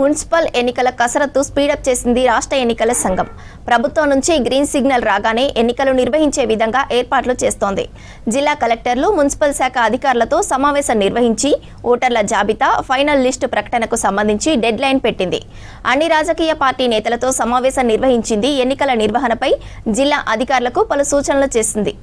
Municipal ఎన్నికల కసరత్తు speedup చేసింది రాష్ట్ర ఎన్నికల సంఘం. ప్రభుత్వం నుంచి గ్రీన్ సిగ్నల్ రాగానే ఎన్నికలు నిర్వహించే విధంగా ఏర్పాట్లు చేస్తోంది. జిల్లా కలెక్టర్లు మున్సిపల్ శాఖ అధికారులతో సమావేశం నిర్వహించి ఓటర్ల జాబితా ఫైనల్ లిస్టు ప్రకటనకు సంబంధించి డెడ్ లైన్ పెట్టింది. అన్ని రాజకీయ పార్టీ నేతలతో సమావేశం నిర్వహించింది. ఎన్నికల నిర్వహణపై జిల్లా అధికారులకు పలు సూచనలు చేసింది.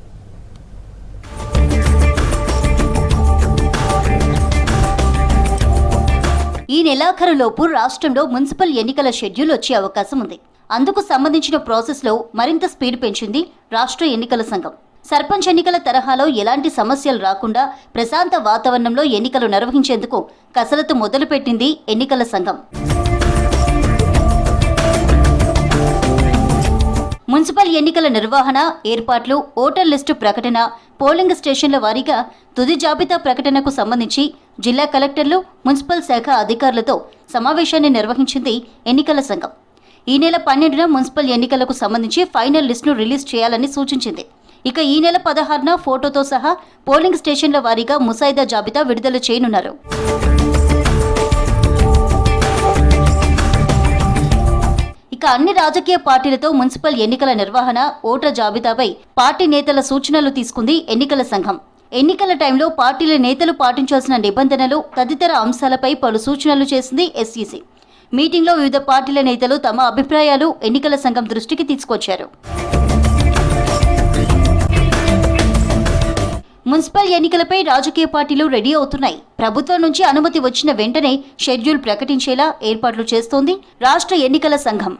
ఈ నెలాఖరులోపు రాష్ట్రంలో మున్సిపల్ ఎన్నికల షెడ్యూల్ వచ్చే అవకాశం ఉంది. అందుకు సంబంధించిన ప్రాసెస్లో మరింత స్పీడ్ పెంచింది రాష్ట్ర ఎన్నికల సంఘం. సర్పంచ్ ఎన్నికల తరహాలో ఎలాంటి సమస్యలు రాకుండా ప్రశాంత వాతావరణంలో ఎన్నికలు నిర్వహించేందుకు కసరత్తు మొదలుపెట్టింది ఎన్నికల సంఘం. మున్సిపల్ ఎన్నికల నిర్వహణ, ఏర్పాట్లు, ఓటర్ లిస్టు ప్రకటన, పోలింగ్ స్టేషన్ల వారీగా తుది జాబితా ప్రకటనకు సంబంధించి జిల్లా కలెక్టర్లు, మున్సిపల్ శాఖ అధికారులతో సమావేశాన్ని నిర్వహించింది ఎన్నికల సంఘం. ఈ నెల 12న మున్సిపల్ ఎన్నికలకు సంబంధించి ఫైనల్ లిస్టును రిలీజ్ చేయాలని సూచించింది. ఇక ఈ నెల 16న ఫోటోతో సహా పోలింగ్ స్టేషన్ల వారీగా ముసాయిదా జాబితా విడుదల చేయనున్నారు. ఇక అన్ని రాజకీయ పార్టీలతో మున్సిపల్ ఎన్నికల నిర్వహణ, ఓటర్ జాబితాపై పార్టీ నేతల సూచనలు తీసుకుంది ఎన్నికల సంఘం. ఎన్నికల టైంలో పార్టీల నేతలు పాటించాల్సిన నిబంధనలు తదితర అంశాలపై పలు సూచనలు చేసింది ఎస్ఈసీ. మీటింగ్లో వివిధ పార్టీల నేతలు తమ అభిప్రాయాలు ఎన్నికల సంఘం దృష్టికి తీసుకొచ్చారు. మున్సిపల్ ఎన్నికలపై రాజకీయ పార్టీలు రెడీ అవుతున్నాయి. ప్రభుత్వం నుంచి అనుమతి వచ్చిన వెంటనే షెడ్యూల్ ప్రకటించేలా ఏర్పాట్లు చేస్తోంది రాష్ట్ర ఎన్నికల సంఘం.